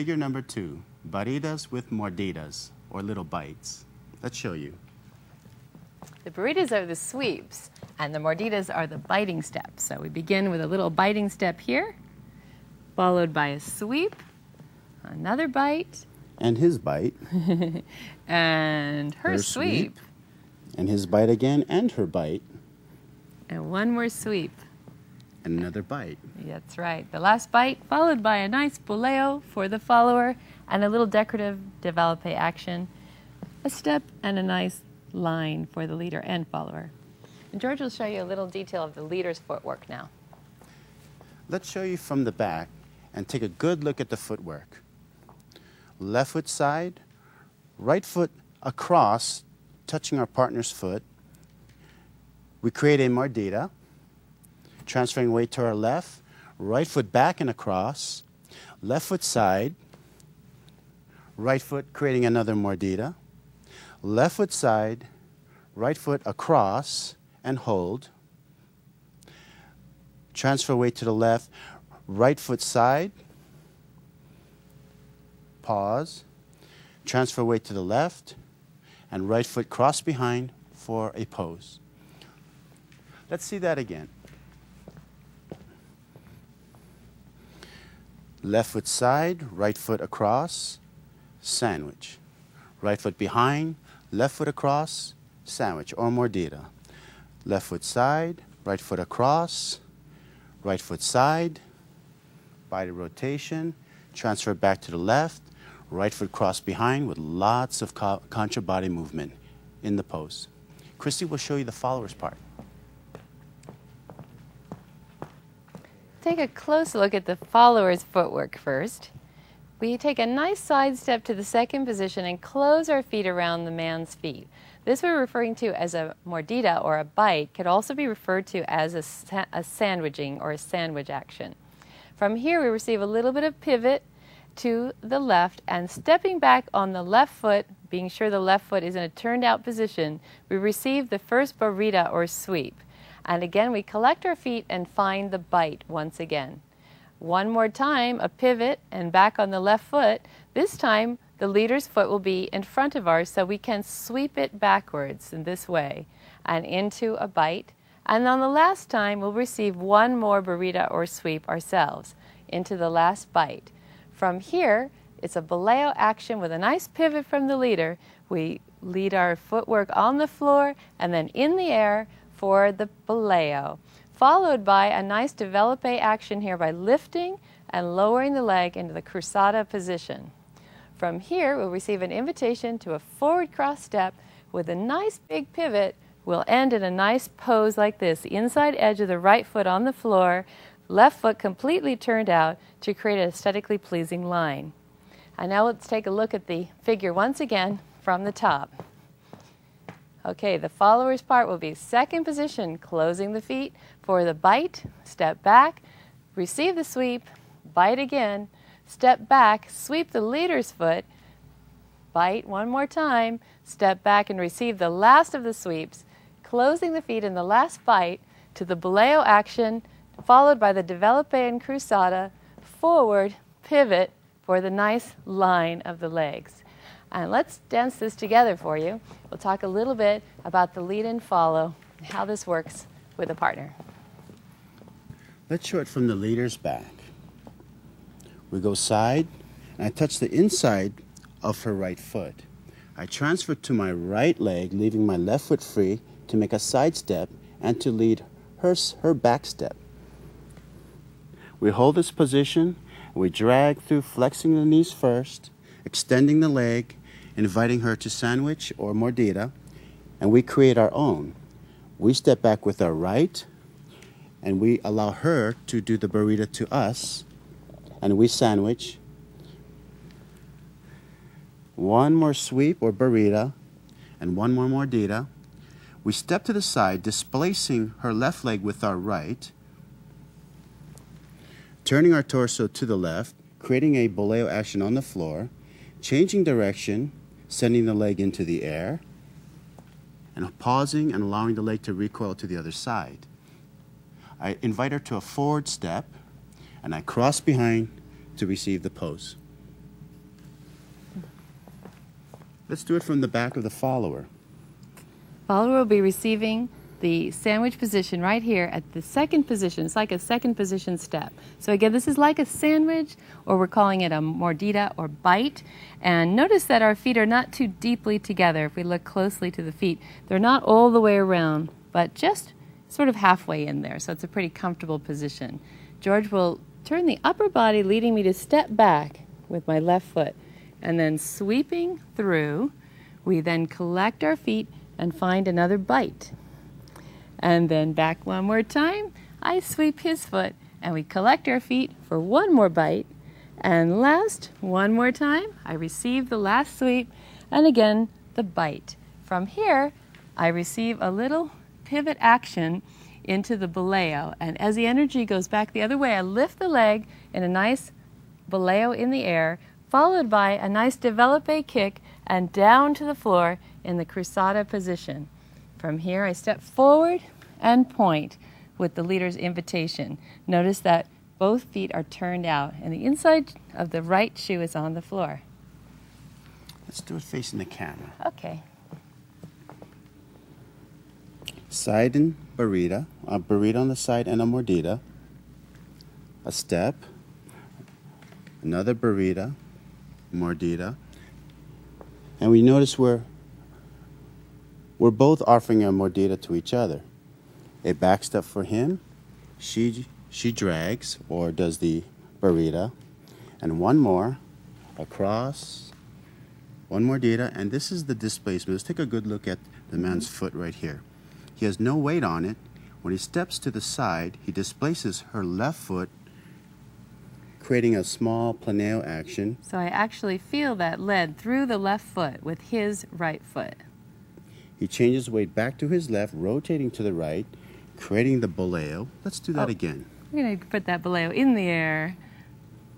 figure number 2, burritas with mordidas, or little bites. Let's show you. The burritas are the sweeps, and the morditas are the biting steps. So we begin with a little biting step here, followed by a sweep, another bite. And his bite. And her sweep. And his bite again, and her bite. And one more sweep. And another bite. That's right. The last bite, followed by a nice boleo for the follower, and a little decorative develope action, a step, and a nice line for the leader and follower. And George will show you a little detail of the leader's footwork now. Let's show you from the back and take a good look at the footwork. Left foot side, right foot across, touching our partner's foot. We create a mordida, transferring weight to our left, right foot back and across, left foot side, right foot creating another mordida, left foot side, right foot across and hold, transfer weight to the left, right foot side, pause, transfer weight to the left, and right foot cross behind for a pose. Let's see that again. Left foot side, right foot across, sandwich. Right foot behind, left foot across, sandwich or mordida. Left foot side, right foot across, right foot side, body rotation, transfer back to the left, right foot cross behind with lots of contra body movement in the pose. Christy will show you the followers part. Take a close look at the follower's footwork first. We take a nice side step to the second position and close our feet around the man's feet. This we're referring to as a mordida or a bite, could also be referred to as a sandwiching or a sandwich action. From here we receive a little bit of pivot to the left, and stepping back on the left foot, being sure the left foot is in a turned out position, we receive the first burrita or sweep. And again, we collect our feet and find the bite once again. One more time, a pivot and back on the left foot. This time, the leader's foot will be in front of ours, so we can sweep it backwards in this way and into a bite. And on the last time, we'll receive one more burrita or sweep ourselves into the last bite. From here, it's a boleo action with a nice pivot from the leader. We lead our footwork on the floor and then in the air for the boleo, followed by a nice develope action here by lifting and lowering the leg into the cruzada position. From here, we'll receive an invitation to a forward cross step with a nice big pivot. We'll end in a nice pose like this, the inside edge of the right foot on the floor, left foot completely turned out to create an aesthetically pleasing line. And now let's take a look at the figure once again from the top. Okay, the follower's part will be second position, closing the feet for the bite, step back, receive the sweep, bite again, step back, sweep the leader's foot, bite one more time, step back and receive the last of the sweeps, closing the feet in the last bite to the boleo action, followed by the develope and cruzada, forward, pivot for the nice line of the legs. And let's dance this together for you. We'll talk a little bit about the lead and follow, and how this works with a partner. Let's show it from the leader's back. We go side, and I touch the inside of her right foot. I transfer to my right leg, leaving my left foot free to make a side step and to lead her back step. We hold this position, and we drag through, flexing the knees first, extending the leg, inviting her to sandwich or mordida, and we create our own. We step back with our right, and we allow her to do the burrito to us, and we sandwich. One more sweep or burrito, and one more mordida. We step to the side, displacing her left leg with our right, turning our torso to the left, creating a boleo action on the floor, changing direction, sending the leg into the air, and pausing and allowing the leg to recoil to the other side. I invite her to a forward step, and I cross behind to receive the pose. Let's do it from the back of the follower. Follower will be receiving the sandwich position right here at the second position. It's like a second position step. So again, this is like a sandwich, or we're calling it a mordida or bite. And notice that our feet are not too deeply together. If we look closely to the feet, they're not all the way around, but just sort of halfway in there. So it's a pretty comfortable position. George will turn the upper body, leading me to step back with my left foot. And then sweeping through, we then collect our feet and find another bite. And then back one more time, I sweep his foot and we collect our feet for one more bite. And last, one more time, I receive the last sweep and again the bite. From here, I receive a little pivot action into the boleo. And as the energy goes back the other way, I lift the leg in a nice boleo in the air, followed by a nice developpe kick and down to the floor in the cruzada position. From here, I step forward and point with the leader's invitation. Notice that both feet are turned out and the inside of the right shoe is on the floor. Let's do it facing the camera. Okay. Side and burrito, a burrito on the side and a mordida. A step, another burrito, mordida. And we notice we're both offering a mordida to each other. A back step for him, she drags or does the burrito, and one more, across, one mordida, and this is the displacement. Let's take a good look at the man's foot right here. He has no weight on it. When he steps to the side, he displaces her left foot, creating a small planeo action. So I actually feel that lead through the left foot with his right foot. He changes weight back to his left, rotating to the right, creating the boleo. Let's do that again. We're going to put that boleo in the air.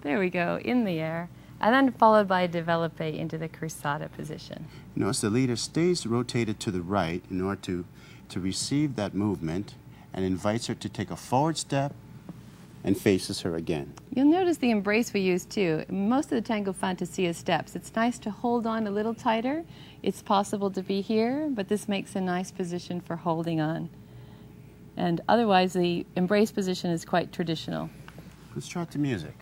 There we go, in the air. And then followed by developpe into the cruzada position. Notice the leader stays rotated to the right in order to receive that movement and invites her to take a forward step and faces her again. You'll notice the embrace we use too. Most of the Tango Fantasia steps, it's nice to hold on a little tighter. It's possible to be here, but this makes a nice position for holding on. And otherwise, the embrace position is quite traditional. Let's try the music.